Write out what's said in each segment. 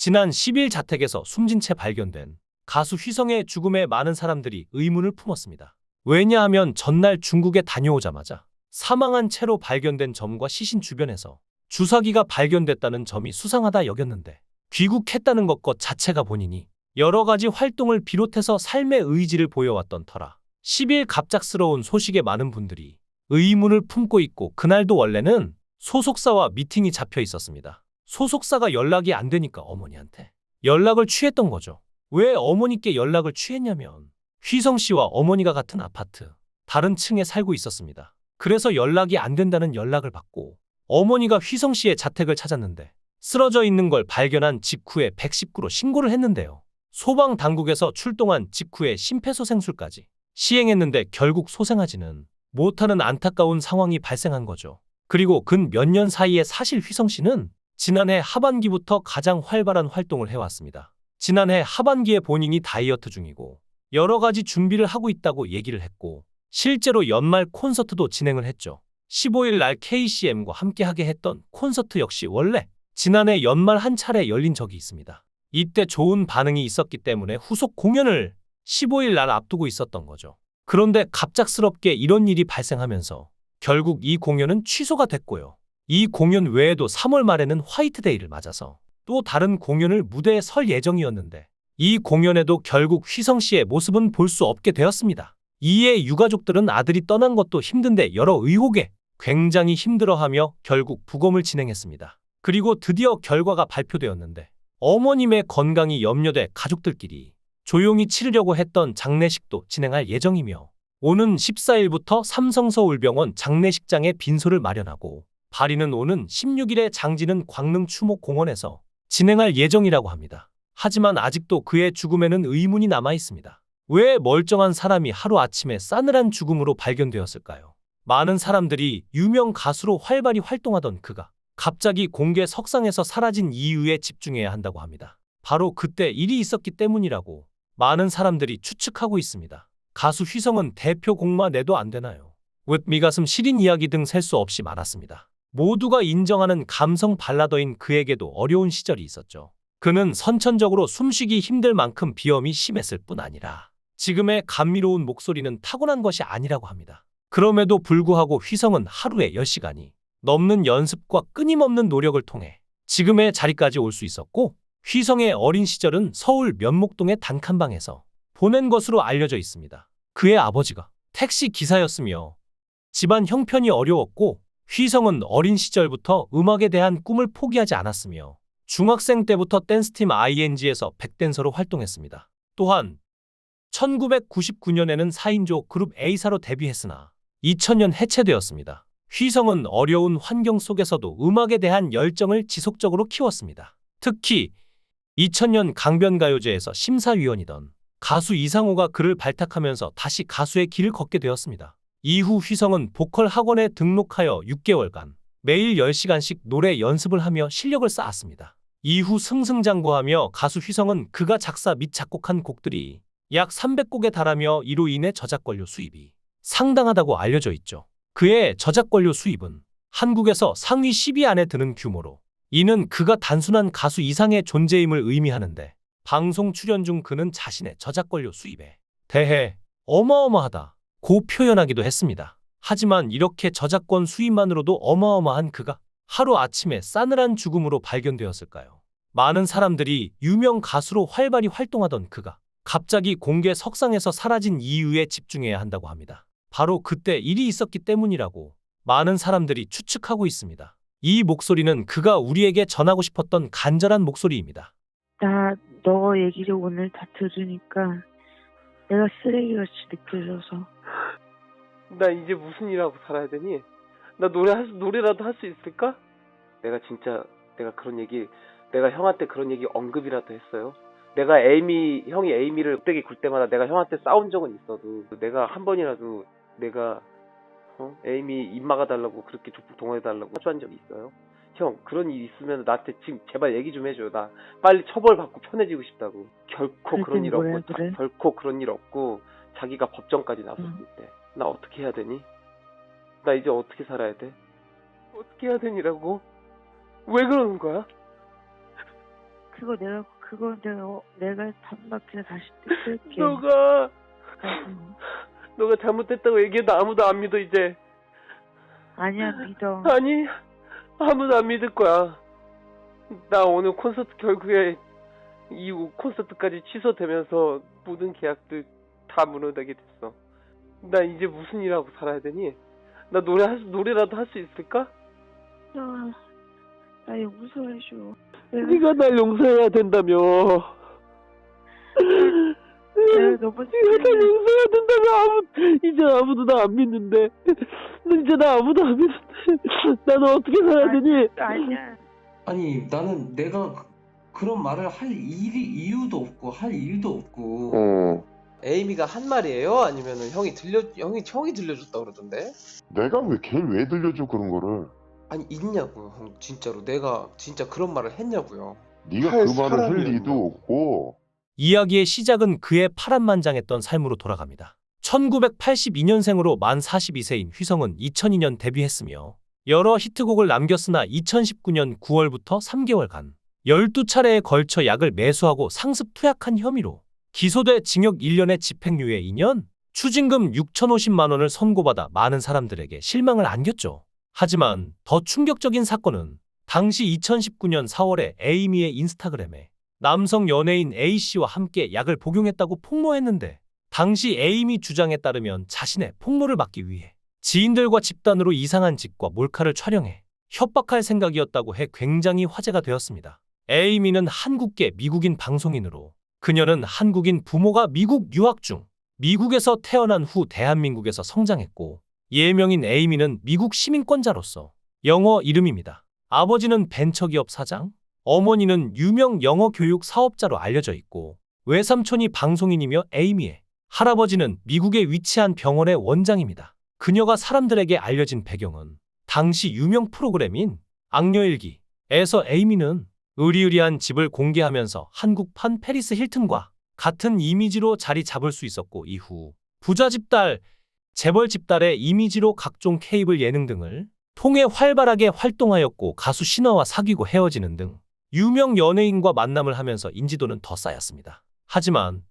지난 10일 자택에서 숨진 채 발견된 가수 휘성의 죽음에 많은 사람들이 의문을 품었습니다. 왜냐하면 전날 중국에 다녀오자마자 사망한 채로 발견된 점과 시신 주변에서 주사기가 발견됐다는 점이 수상하다 여겼는데, 귀국했다는 것 자체가 본인이 여러 가지 활동을 비롯해서 삶의 의지를 보여왔던 터라 10일 갑작스러운 소식에 많은 분들이 의문을 품고 있고, 그날도 원래는 소속사와 미팅이 잡혀 있었습니다. 소속사가 연락이 안 되니까 어머니한테 연락을 취했던 거죠. 왜 어머니께 연락을 취했냐면, 휘성 씨와 어머니가 같은 아파트 다른 층에 살고 있었습니다. 그래서 연락이 안 된다는 연락을 받고 어머니가 휘성 씨의 자택을 찾았는데 쓰러져 있는 걸 발견한 직후에 119로 신고를 했는데요. 소방당국에서 출동한 직후에 심폐소생술까지 시행했는데 결국 소생하지는 못하는 안타까운 상황이 발생한 거죠. 그리고 근 몇 년 사이에 사실 휘성 씨는 지난해 하반기부터 가장 활발한 활동을 해왔습니다. 지난해 하반기에 본인이 다이어트 중이고 여러 가지 준비를 하고 있다고 얘기를 했고, 실제로 연말 콘서트도 진행을 했죠. 15일 날 KCM과 함께하게 했던 콘서트 역시 원래 지난해 연말 한 차례 열린 적이 있습니다. 이때 좋은 반응이 있었기 때문에 후속 공연을 15일 날 앞두고 있었던 거죠. 그런데 갑작스럽게 이런 일이 발생하면서 결국 이 공연은 취소가 됐고요. 이 공연 외에도 3월 말에는 화이트데이를 맞아서 또 다른 공연을 무대에 설 예정이었는데, 이 공연에도 결국 휘성 씨의 모습은 볼 수 없게 되었습니다. 이에 유가족들은 아들이 떠난 것도 힘든데 여러 의혹에 굉장히 힘들어하며 결국 부검을 진행했습니다. 그리고 드디어 결과가 발표되었는데, 어머님의 건강이 염려돼 가족들끼리 조용히 치르려고 했던 장례식도 진행할 예정이며, 오는 14일부터 삼성서울병원 장례식장에 빈소를 마련하고 발인은 오는 16일에 장지는 광릉 추모공원에서 진행할 예정이라고 합니다. 하지만 아직도 그의 죽음에는 의문이 남아 있습니다. 왜 멀쩡한 사람이 하루아침에 싸늘한 죽음으로 발견되었을까요? 많은 사람들이 유명 가수로 활발히 활동하던 그가 갑자기 공개 석상에서 사라진 이유에 집중해야 한다고 합니다. 바로 그때 일이 있었기 때문이라고 많은 사람들이 추측하고 있습니다. 가수 휘성은 대표 곡만 내도 안 되나요? 웻 미가슴 시린 이야기 등 셀 수 없이 많았습니다. 모두가 인정하는 감성 발라더인 그에게도 어려운 시절이 있었죠. 그는 선천적으로 숨쉬기 힘들 만큼 비염이 심했을 뿐 아니라 지금의 감미로운 목소리는 타고난 것이 아니라고 합니다. 그럼에도 불구하고 휘성은 하루에 10시간이 넘는 연습과 끊임없는 노력을 통해 지금의 자리까지 올 수 있었고, 휘성의 어린 시절은 서울 면목동의 단칸방에서 보낸 것으로 알려져 있습니다. 그의 아버지가 택시 기사였으며 집안 형편이 어려웠고, 휘성은 어린 시절부터 음악에 대한 꿈을 포기하지 않았으며 중학생 때부터 댄스팀 ING에서 백댄서로 활동했습니다. 또한 1999년에는 4인조 그룹 A사로 데뷔했으나 2000년 해체되었습니다. 휘성은 어려운 환경 속에서도 음악에 대한 열정을 지속적으로 키웠습니다. 특히 2000년 강변가요제에서 심사위원이던 가수 이상호가 그를 발탁하면서 다시 가수의 길을 걷게 되었습니다. 이후 휘성은 보컬 학원에 등록하여 6개월간 매일 10시간씩 노래 연습을 하며 실력을 쌓았습니다. 이후 승승장구하며 가수 휘성은 그가 작사 및 작곡한 곡들이 약 300곡에 달하며 이로 인해 저작권료 수입이 상당하다고 알려져 있죠. 그의 저작권료 수입은 한국에서 상위 10위 안에 드는 규모로, 이는 그가 단순한 가수 이상의 존재임을 의미하는데, 방송 출연 중 그는 자신의 저작권료 수입에 대해 어마어마하다고 표현하기도 했습니다. 하지만 이렇게 저작권 수입만으로도 어마어마한 그가 하루아침에 싸늘한 죽음으로 발견되었을까요? 많은 사람들이 유명 가수로 활발히 활동하던 그가 갑자기 공개 석상에서 사라진 이유에 집중해야 한다고 합니다. 바로 그때 일이 있었기 때문이라고 많은 사람들이 추측하고 있습니다. 이 목소리는 그가 우리에게 전하고 싶었던 간절한 목소리입니다. 나 너 얘기를 오늘 다 들으니까 내가 쓰레기같이 느껴져서. 나 이제 무슨 일하고 살아야 되니? 나 노래라도 할 수 있을까? 내가 진짜 그런 얘기, 내가 형한테 그런 얘기 언급이라도 했어요. 내가 형이 에이미를 곱대기 굴 때마다 내가 형한테 싸운 적은 있어도 내가 한 번이라도 내가 에이미 입 막아달라고 그렇게 조폭 동원해달라고 하한 적이 있어요? 형, 그런 일 있으면 나한테 지금 제발 얘기 좀 해줘. 나 빨리 처벌받고 편해지고 싶다고. 결코 그런 일 없고, 그래? 결코 그런 일 없고, 자기가 법정까지 나섰을 때 나 어떻게 해야 되니? 나 이제 어떻게 살아야 돼? 어떻게 해야 되니라고? 왜 그러는 거야? 내가 단박에 다시 쓸게. 너가 잘못했다고 얘기해도 아무도 안 믿어 이제. 아니야, 믿어. 아니, 아무도 안 믿을 거야. 나 오늘 콘서트 결국에 이후 콘서트까지 취소되면서 모든 계약들 다 무너지게 됐어. 나 이제 무슨 일하고 살아야 되니? 나 노래라도 할 수 있을까? 나 용서해줘. 네가 날 용서해야 된다며. 내가 너무 네가 날 용서해야 된다며. 이제 아무도 나 안 믿는데. 이제 나 아무도 안 믿는데. 나는 어떻게 살아야 되니? 아니야. 아니 나는 내가 그런 말을 할 이유도 없고 할 일도 없고. 에이미가 한 말이에요? 아니면은 형이 들려줬다 그러던데? 내가 왜 걔를 왜 들려줘 그런 거를? 아니 있냐고요, 형. 진짜로 내가 진짜 그런 말을 했냐고요. 네가 할 그 말을 할 사람이 리도 없나? 없고. 이야기의 시작은 그의 파란만장했던 삶으로 돌아갑니다. 1982년생으로 만 42세인 휘성은 2002년 데뷔했으며 여러 히트곡을 남겼으나 2019년 9월부터 3개월간 12차례에 걸쳐 약을 매수하고 상습 투약한 혐의로 기소돼 징역 1년에 집행유예 2년, 추징금 6,050만 원을 선고받아 많은 사람들에게 실망을 안겼죠. 하지만 더 충격적인 사건은 당시 2019년 4월에 에이미의 인스타그램에 남성 연예인 A씨와 함께 약을 복용했다고 폭로했는데, 당시 에이미 주장에 따르면 자신의 폭로를 막기 위해 지인들과 집단으로 이상한 짓과 몰카를 촬영해 협박할 생각이었다고 해 굉장히 화제가 되었습니다. 에이미는 한국계 미국인 방송인으로 그녀는 한국인 부모가 미국 유학 중 미국에서 태어난 후 대한민국에서 성장했고, 예명인 에이미는 미국 시민권자로서 영어 이름입니다. 아버지는 벤처기업 사장, 어머니는 유명 영어 교육 사업자로 알려져 있고, 외삼촌이 방송인이며 에이미의 할아버지는 미국에 위치한 병원의 원장입니다. 그녀가 사람들에게 알려진 배경은 당시 유명 프로그램인 악녀일기에서 에이미는 으리으리한 집을 공개하면서 한국판 페리스 힐튼과 같은 이미지로 자리 잡을 수 있었고, 이후 부자 집딸, 재벌 집딸의 이미지로 각종 케이블 예능 등을 통해 활발하게 활동하였고, 가수 신화와 사귀고 헤어지는 등 유명 연예인과 만남을 하면서 인지도는 더 쌓였습니다. 하지만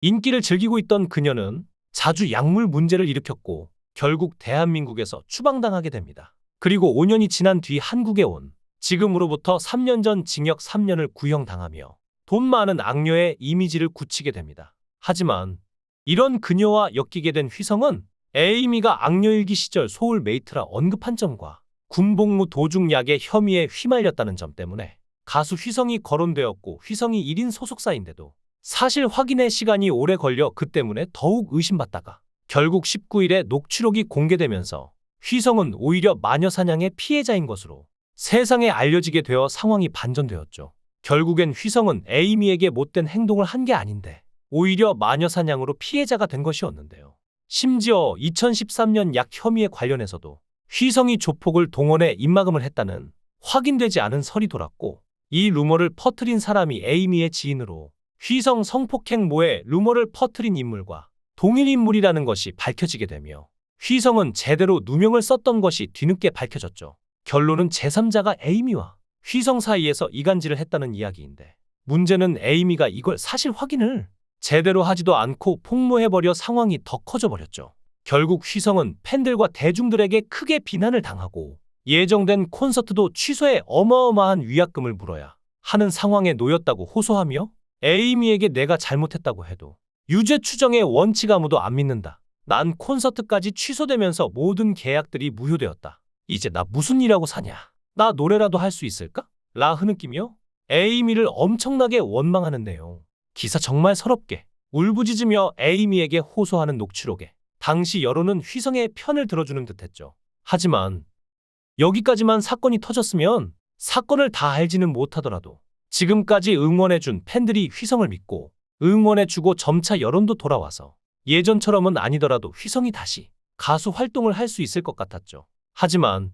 인기를 즐기고 있던 그녀는 자주 약물 문제를 일으켰고 결국 대한민국에서 추방당하게 됩니다. 그리고 5년이 지난 뒤 한국에 온 지금으로부터 3년 전 징역 3년을 구형당하며 돈 많은 악녀의 이미지를 굳히게 됩니다. 하지만 이런 그녀와 엮이게 된 휘성은 에이미가 악녀일기 시절 소울메이트라 언급한 점과 군복무 도중 약의 혐의에 휘말렸다는 점 때문에 가수 휘성이 거론되었고, 휘성이 1인 소속사인데도 사실 확인의 시간이 오래 걸려 그 때문에 더욱 의심받다가 결국 19일에 녹취록이 공개되면서 휘성은 오히려 마녀사냥의 피해자인 것으로 세상에 알려지게 되어 상황이 반전되었죠. 결국엔 휘성은 에이미에게 못된 행동을 한 게 아닌데 오히려 마녀사냥으로 피해자가 된 것이었는데요. 심지어 2013년 약 혐의에 관련해서도 휘성이 조폭을 동원해 입막음을 했다는 확인되지 않은 설이 돌았고, 이 루머를 퍼뜨린 사람이 에이미의 지인으로 휘성 성폭행모의 루머를 퍼뜨린 인물과 동일 인물이라는 것이 밝혀지게 되며 휘성은 제대로 누명을 썼던 것이 뒤늦게 밝혀졌죠. 결론은 제3자가 에이미와 휘성 사이에서 이간질을 했다는 이야기인데, 문제는 에이미가 이걸 사실 확인을 제대로 하지도 않고 폭로해버려 상황이 더 커져버렸죠. 결국 휘성은 팬들과 대중들에게 크게 비난을 당하고 예정된 콘서트도 취소해 어마어마한 위약금을 물어야 하는 상황에 놓였다고 호소하며, 에이미에게 내가 잘못했다고 해도 유죄 추정의 원칙 아무도 안 믿는다. 난 콘서트까지 취소되면서 모든 계약들이 무효되었다. 이제 나 무슨 일하고 사냐? 나 노래라도 할 수 있을까? 라 흐느끼며 에이미를 엄청나게 원망하는 내용. 기사 정말 서럽게 울부짖으며 에이미에게 호소하는 녹취록에 당시 여론은 휘성의 편을 들어주는 듯했죠. 하지만 여기까지만 사건이 터졌으면 사건을 다 알지는 못하더라도 지금까지 응원해준 팬들이 휘성을 믿고 응원해주고 점차 여론도 돌아와서 예전처럼은 아니더라도 휘성이 다시 가수 활동을 할 수 있을 것 같았죠. 하지만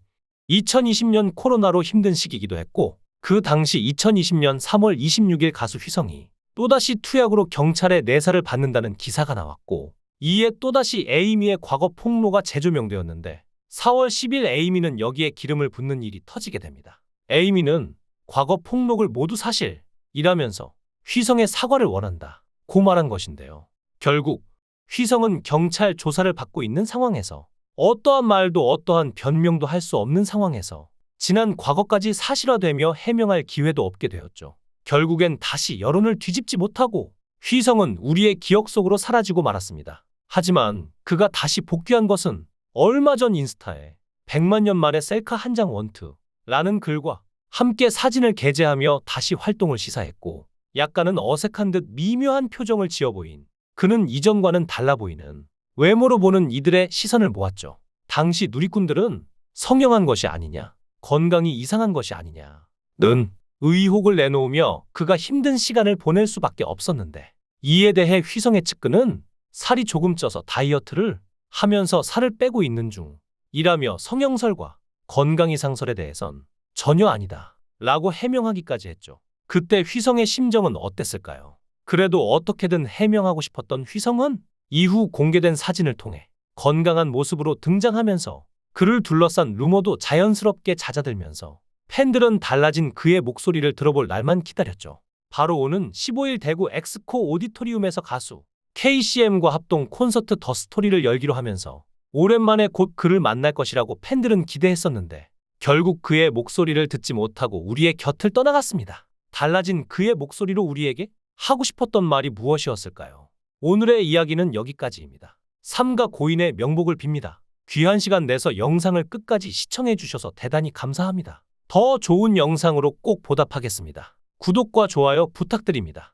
2020년 코로나로 힘든 시기이기도 했고, 그 당시 2020년 3월 26일 가수 휘성이 또다시 투약으로 경찰에 내사를 받는다는 기사가 나왔고, 이에 또다시 에이미의 과거 폭로가 재조명되었는데 4월 10일 에이미는 여기에 기름을 붓는 일이 터지게 됩니다. 에이미는 과거 폭로를 모두 사실 이라면서 휘성의 사과를 원한다 고 말한 것인데요. 결국 휘성은 경찰 조사를 받고 있는 상황에서 어떠한 말도 어떠한 변명도 할 수 없는 상황에서 지난 과거까지 사실화되며 해명할 기회도 없게 되었죠. 결국엔 다시 여론을 뒤집지 못하고 휘성은 우리의 기억 속으로 사라지고 말았습니다. 하지만 그가 다시 복귀한 것은 얼마 전 인스타에 100만 년 만에 셀카 한 장 원트라는 글과 함께 사진을 게재하며 다시 활동을 시사했고 약간은 어색한 듯 미묘한 표정을 지어 보인 그는 이전과는 달라 보이는 외모로 보는 이들의 시선을 모았죠. 당시 누리꾼들은 성형한 것이 아니냐, 건강이 이상한 것이 아니냐는 의혹을 내놓으며 그가 힘든 시간을 보낼 수밖에 없었는데 이에 대해 휘성의 측근은 살이 조금 쪄서 다이어트를 하면서 살을 빼고 있는 중이라며 성형설과 건강 이상설에 대해선 전혀 아니다 라고 해명하기까지 했죠. 그때 휘성의 심정은 어땠을까요? 그래도 어떻게든 해명하고 싶었던 휘성은 이후 공개된 사진을 통해 건강한 모습으로 등장하면서 그를 둘러싼 루머도 자연스럽게 잦아들면서 팬들은 달라진 그의 목소리를 들어볼 날만 기다렸죠. 바로 오는 15일 대구 엑스코 오디토리움에서 가수 KCM과 합동 콘서트 더 스토리를 열기로 하면서 오랜만에 곧 그를 만날 것이라고 팬들은 기대했었는데 결국 그의 목소리를 듣지 못하고 우리의 곁을 떠나갔습니다. 달라진 그의 목소리로 우리에게 하고 싶었던 말이 무엇이었을까요? 오늘의 이야기는 여기까지입니다. 삼가 고인의 명복을 빕니다. 귀한 시간 내서 영상을 끝까지 시청해 주셔서 대단히 감사합니다. 더 좋은 영상으로 꼭 보답하겠습니다. 구독과 좋아요 부탁드립니다.